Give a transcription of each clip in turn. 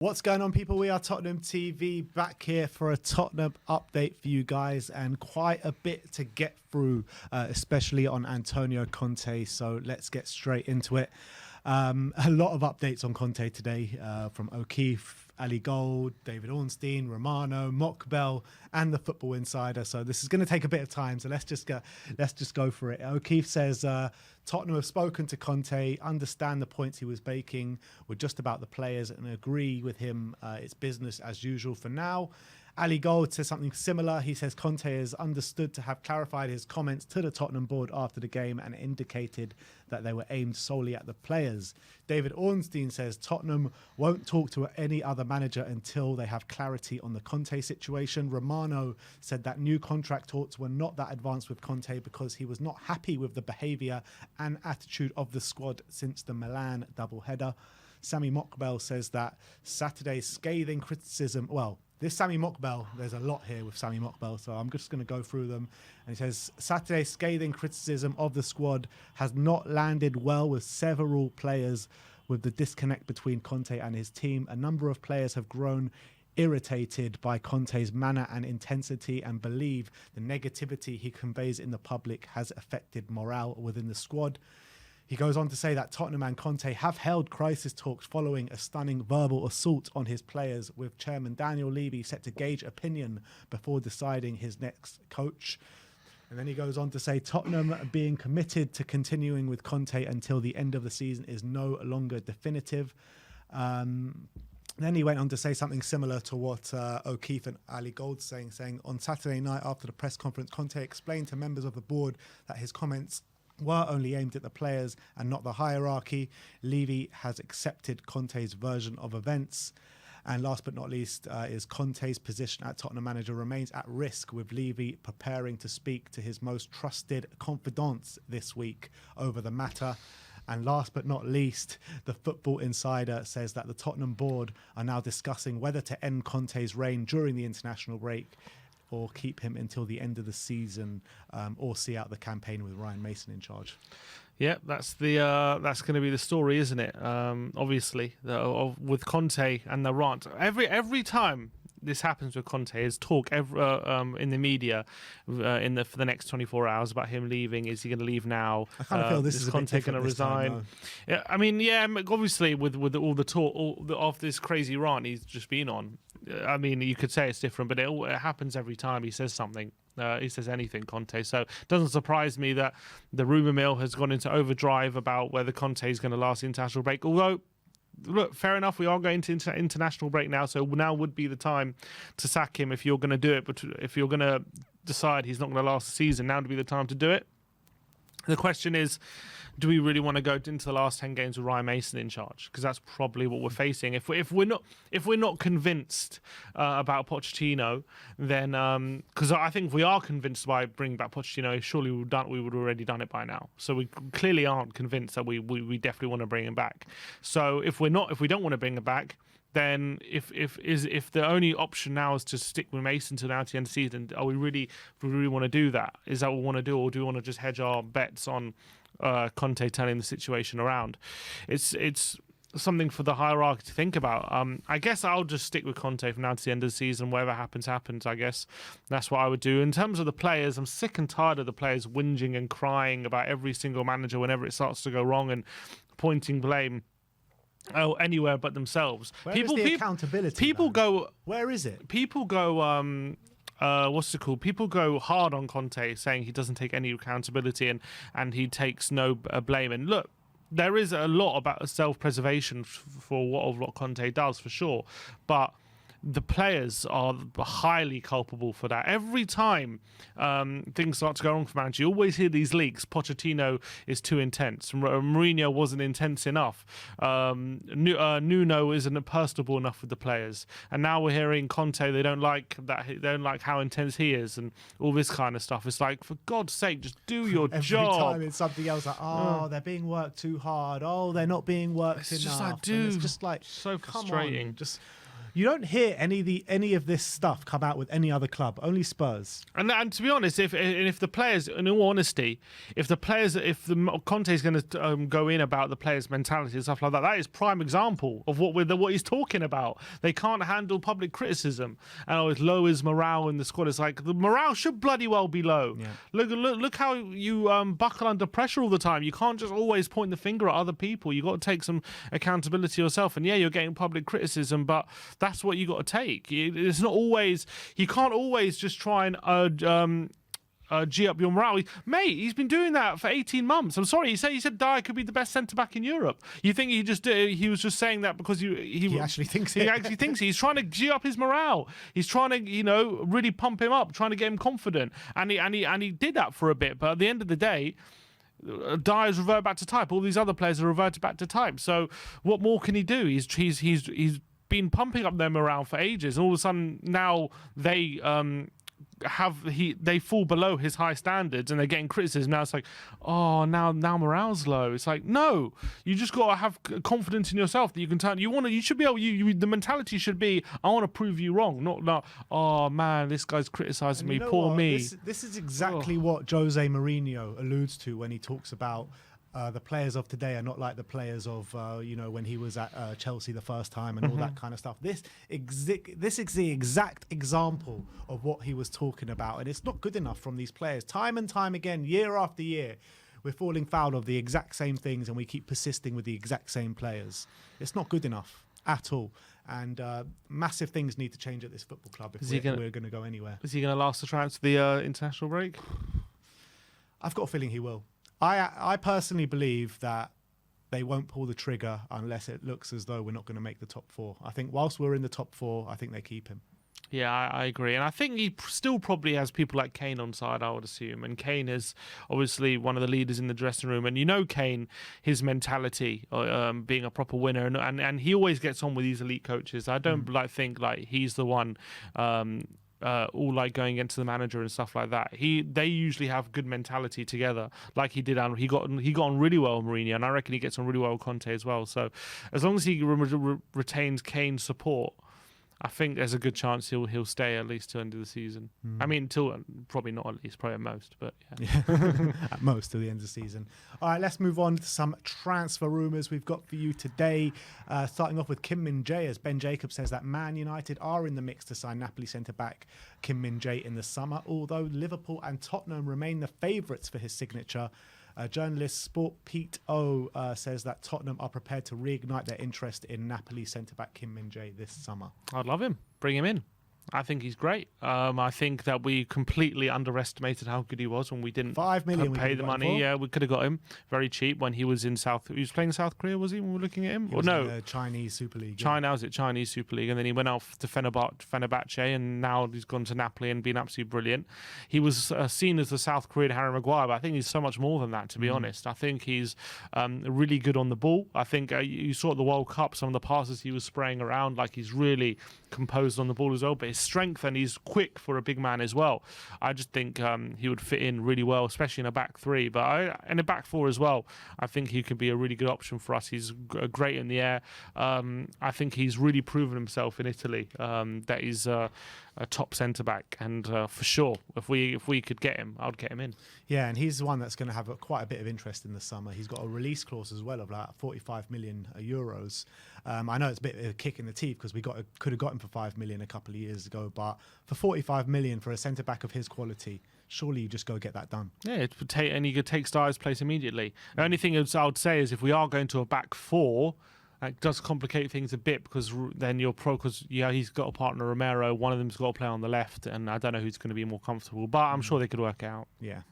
What's going on, people? We are Tottenham TV, back here for a Tottenham update for you guys, and quite a bit to get through, especially on Antonio Conte. So let's get straight into it. A lot of updates on Conte today from O'Keefe, Ali Gold, David Ornstein, Romano, Mockbell, and the Football Insider. So this is going to take a bit of time. So let's just go for it. O'Keefe says Tottenham have spoken to Conte, understand the points he was making were just about the players, and agree with him. It's business as usual for now. Ali Gold says something similar. He says Conte is understood to have clarified his comments to the Tottenham board after the game and indicated that they were aimed solely at the players. David Ornstein says Tottenham won't talk to any other manager until they have clarity on the Conte situation. Romano said that new contract talks were not that advanced with Conte because he was not happy with the behaviour and attitude of the squad since the Milan doubleheader. Sammy Mockbell says that Saturday's scathing criticism, this Sammy Mockbell, there's a lot here with Sammy Mockbell, so I'm just going to go through them. And he says, Saturday's scathing criticism of the squad has not landed well with several players with the disconnect between Conte and his team. A number of players have grown irritated by Conte's manner and intensity and believe the negativity he conveys in the public has affected morale within the squad. He goes on to say that Tottenham and Conte have held crisis talks following a stunning verbal assault on his players, with Chairman Daniel Levy set to gauge opinion before deciding his next coach. And then he goes on to say Tottenham being committed to continuing with Conte until the end of the season is no longer definitive. Then he went on to say something similar to what O'Keefe and Ali Gold saying on Saturday night after the press conference, Conte explained to members of the board that his comments were only aimed at the players and not the hierarchy. Levy has accepted Conte's version of events. And last but not least is Conte's position at Tottenham manager remains at risk, with Levy preparing to speak to his most trusted confidants this week over the matter. And last but not least, the Football Insider says that the Tottenham board are now discussing whether to end Conte's reign during the international break or keep him until the end of the season, or see out the campaign with Ryan Mason in charge. Yeah, that's going to be the story, isn't it? Obviously, with Conte and the rant. Every time this happens with Conte, is talk in the media for the next 24 hours about him leaving. Is he going to leave now? I kind of feel this is Conte going to resign. Yeah, I mean, yeah, obviously with all the talk of this crazy rant he's just been on. I mean, you could say it's different, but it happens every time he says something. He says anything, Conte. So it doesn't surprise me that the rumour mill has gone into overdrive about whether Conte is going to last the international break. Although, look, fair enough, we are going to international break now, so now would be the time to sack him if you're going to do it. But if you're going to decide he's not going to last the season, now would be the time to do it. The question is, do we really want to go into the last 10 games with Ryan Mason in charge? Because that's probably what we're facing. If we're not convinced about Pochettino, then because I think if we are convinced by bringing back Pochettino, surely we would have already done it by now. So we clearly aren't convinced that we definitely want to bring him back. So if we don't want to bring him back, then if the only option now is to stick with Mason to now to the end of the season, do we really want to do that? Is that what we want to do, or do we want to just hedge our bets on Conte turning the situation around? It's something for the hierarchy to think about. I guess I'll just stick with Conte from now to the end of the season. Whatever happens, happens, I guess. That's what I would do. In terms of the players, I'm sick and tired of the players whinging and crying about every single manager whenever it starts to go wrong and pointing blame anywhere but themselves. Where is the accountability? People go. Where is it? People go. What's it called? People go hard on Conte, saying he doesn't take any accountability and he takes no blame. And look, there is a lot about self-preservation for what Conte does, for sure, but the players are highly culpable for that. Every time things start to go wrong for manager, you always hear these leaks. Pochettino is too intense. Mourinho wasn't intense enough. Nuno isn't personable enough with the players. And now we're hearing Conte, they don't like that. They don't like how intense he is and all this kind of stuff. It's like, for God's sake, just do your job. Every time it's something else, like, they're being worked too hard. Oh, they're not being worked enough. Just like, dude, it's just like, so frustrating. You don't hear any of this stuff come out with any other club, only Spurs. And to be honest, if the players, in all honesty, if the Conte is going to go in about the players' mentality and stuff like that, that is prime example of what he's talking about. They can't handle public criticism, and it lowers morale in the squad. It's like the morale should bloody well be low. Yeah. Look how you buckle under pressure all the time. You can't just always point the finger at other people. You got to take some accountability yourself. And yeah, you're getting public criticism, but that's what you got to take. It's not always. You can't always just try and G up your morale. Mate, he's been doing that for 18 months. I'm sorry. He said Dyer could be the best centre back in Europe. You think he was just saying that because he actually thinks it? He actually thinks he's trying to G up his morale. He's trying to really pump him up, trying to get him confident. And he did that for a bit. But at the end of the day, Dyer's reverted back to type. All these other players are reverted back to type. So what more can he do? He's been pumping up their morale for ages, and all of a sudden now they fall below his high standards, and they're getting criticism. Now it's like, oh, now morale's low. It's like, no, you just got to have confidence in yourself that you can turn. You should be able. The mentality should be, I want to prove you wrong, not oh man, this guy's criticizing me, poor me. This is exactly what Jose Mourinho alludes to when he talks about. The players of today are not like the players of when he was at Chelsea the first time and all that kind of stuff. This is the exact example of what he was talking about, and it's not good enough from these players. Time and time again, year after year, we're falling foul of the exact same things, and we keep persisting with the exact same players. It's not good enough at all, and massive things need to change at this football club if we're going to go anywhere. Is he going to last the transfer the international break? I've got a feeling he will. I personally believe that they won't pull the trigger unless it looks as though we're not going to make the top four. I think whilst we're in the top four, I think they keep him. Yeah, I agree. And I think he still probably has people like Kane on side, I would assume. And Kane is obviously one of the leaders in the dressing room. And Kane, his mentality, being a proper winner. And he always gets on with these elite coaches. I don't think he's the one... all going against the manager and stuff like that. They usually have good mentality together, like he did. He got on really well with Mourinho, and I reckon he gets on really well with Conte as well. So as long as he retains Kane's support, I think there's a good chance he'll stay at least till the end of the season. I mean, probably not at least, probably at most, but yeah. At most till the end of the season. All right, let's move on to some transfer rumours we've got for you today. Starting off with Kim Min-jae, as Ben Jacobs says that Man United are in the mix to sign Napoli centre-back Kim Min-jae in the summer, although Liverpool and Tottenham remain the favourites for his signature. Journalist Sport Pete O says that Tottenham are prepared to reignite their interest in Napoli centre-back Kim Min-jae this summer. I'd love him. Bring him in. I think he's great. I think that we completely underestimated how good he was when we didn't $5 million pay the money. Yeah, we could have got him very cheap when he was in He was playing South Korea, was he? When we were looking at him, he was in the Chinese Super League. Chinese Super League, and then he went off to Fenerbahce, and now he's gone to Napoli and been absolutely brilliant. He was seen as the South Korean Harry Maguire, but I think he's so much more than that. To be honest, I think he's really good on the ball. I think you saw at the World Cup some of the passes he was spraying around, like he's really composed on the ball as well. But his strength, and he's quick for a big man as well. I just think he would fit in really well, especially in a back three, but in a back four as well. I think he could be a really good option for us. He's great in the air. I think he's really proven himself in Italy, that he's a top centre back, and for sure, if we could get him, I'd get him in. Yeah, and he's the one that's going to have quite a bit of interest in the summer. He's got a release clause as well of like 45 million euros. I know it's a bit of a kick in the teeth because we could have got him for 5 million a couple of years ago, but for 45 million for a centre back of his quality, surely you just go get that done. Yeah, and he could take Star's place immediately. The only thing I would say is if we are going to a back four, that does complicate things a bit, because then he's got a partner, Romero. One of them's got to play on the left, and I don't know who's going to be more comfortable, but I'm sure they could work it out. Yeah.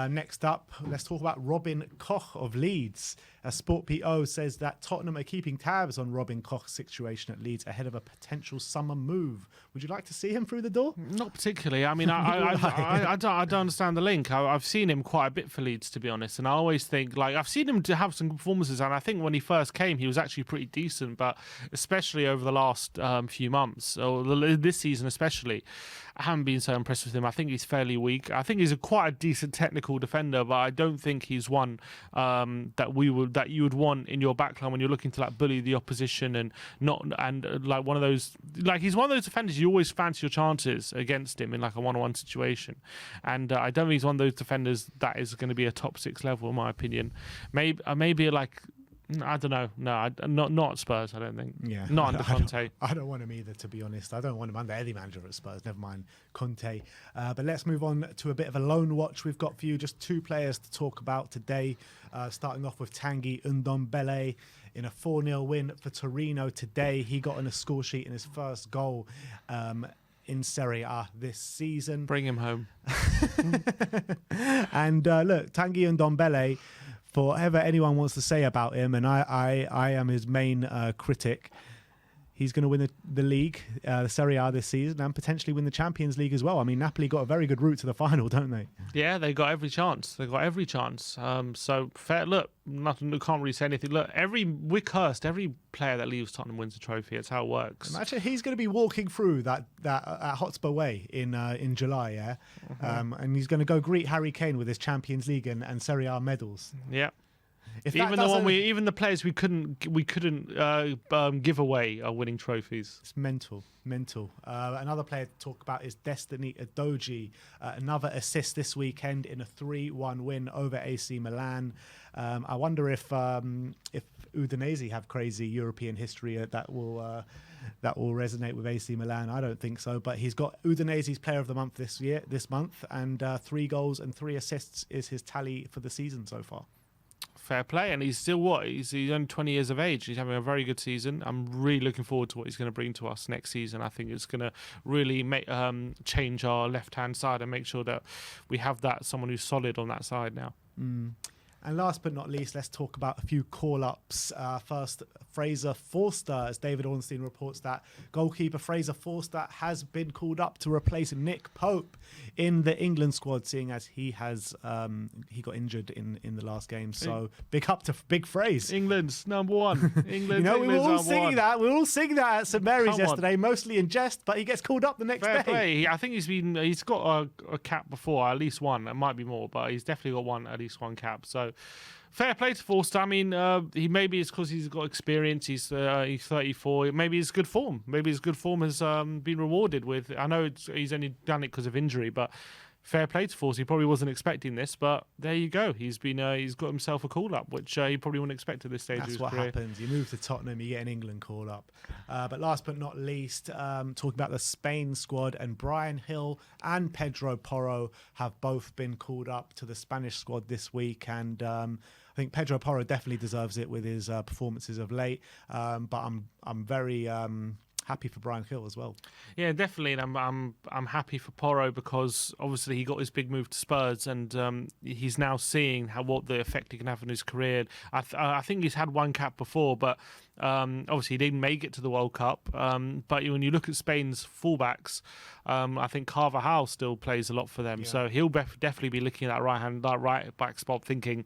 Next up, let's talk about Robin Koch of Leeds. Sport PO says that Tottenham are keeping tabs on Robin Koch's situation at Leeds ahead of a potential summer move. Would you like to see him through the door? Not particularly. I mean, I don't understand the link. I've seen him quite a bit for Leeds, to be honest, and I always think, I've seen him to have some performances, and I think when he first came, he was actually pretty decent, but especially over the last few months, or this season especially, I haven't been so impressed with him. I think he's fairly weak. I think he's quite a decent technical defender, but I don't think he's one that we would that you would want in your backline when you're looking to like bully the opposition and like one of those, like he's one of those defenders you always fancy your chances against him in like a one-on-one situation, and I don't think he's one of those defenders that is going to be a top 6 level in my opinion. Maybe like, I don't know. No, not Spurs, I don't think. Yeah. Not under Conte. I don't want him either, to be honest. I don't want him under any manager at Spurs, never mind Conte. But let's move on to a bit of a loan watch we've got for you. Just 2 players to talk about today. Starting off with Tanguy Ndombele in a 4-0 win for Torino today. He got on a score sheet in his first goal in Serie A this season. Bring him home. And look, Tanguy Ndombele, for whatever anyone wants to say about him, and I am his main critic, he's going to win the league, the Serie A this season, and potentially win the Champions League as well. I mean, Napoli got a very good route to the final, don't they? Yeah, they got every chance. So fair. Look, nothing. Can't really say anything. Look, we're cursed. Every player that leaves Tottenham wins a trophy. It's how it works. Imagine he's going to be walking through that at Hotspur Way in July, yeah, and he's going to go greet Harry Kane with his Champions League and Serie A medals. Yeah. Even the players we couldn't give away are winning trophies. It's mental. Another player to talk about is Destiny Udogie. Another assist this weekend in a 3-1 win over AC Milan. I wonder if Udinese have crazy European history that will resonate with AC Milan. I don't think so, but he's got Udinese's Player of the Month this month, and 3 goals and 3 assists is his tally for the season so far. Fair play, and he's still he's only 20 years of age. He's having a very good season. I'm really looking forward to what he's going to bring to us next season. I think it's going to really change our left-hand side and make sure that we have someone who's solid on that side now. And last but not least, let's talk about a few call-ups. First, Fraser Forster, as David Ornstein reports that goalkeeper Fraser Forster has been called up to replace Nick Pope in the England squad, seeing as he got injured in the last game. So big up to Big Fraser. England's number 1. England. We were all singing that. We were all singing that at St Mary's yesterday, mostly in jest. But he gets called up the next day. Play. I think he's got a cap before, at least one. It might be more, but he's definitely got at least one cap. So. Fair play to Forster. I mean, he maybe it's because he's got experience. He's 34. Maybe his good form. Maybe his good form has been rewarded with. I know he's only done it because of injury, but fair play to Forster. He probably wasn't expecting this, but there you go. He's got himself a call up, which he probably wouldn't expect at this stage of his career. That's what happens. You move to Tottenham, you get an England call up. But last but not least, talking about the Spain squad, and Brian Hill and Pedro Porro have both been called up to the Spanish squad this week, and I think Pedro Porro definitely deserves it with his performances of late. But I'm very happy for Brian Hill as well. Yeah, definitely, and I'm happy for Porro because obviously he got his big move to Spurs, and he's now seeing what the effect he can have on his career. I think he's had one cap before, but obviously he didn't make it to the World Cup. But when you look at Spain's fullbacks, I think Carvajal still plays a lot for them, so he'll definitely be looking at that right back spot, thinking,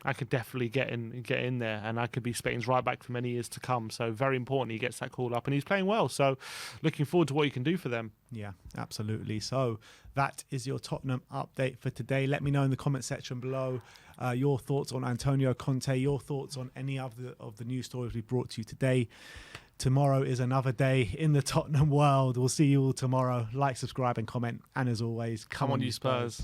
I could definitely get in there, and I could be Spain's right back for many years to come. So very important he gets that call up, and he's playing well. So looking forward to what he can do for them. Yeah, absolutely. So that is your Tottenham update for today. Let me know in the comment section below your thoughts on Antonio Conte, your thoughts on any of the news stories we brought to you today. Tomorrow is another day in the Tottenham world. We'll see you all tomorrow. Like, subscribe, and comment. And as always, come on, you Spurs.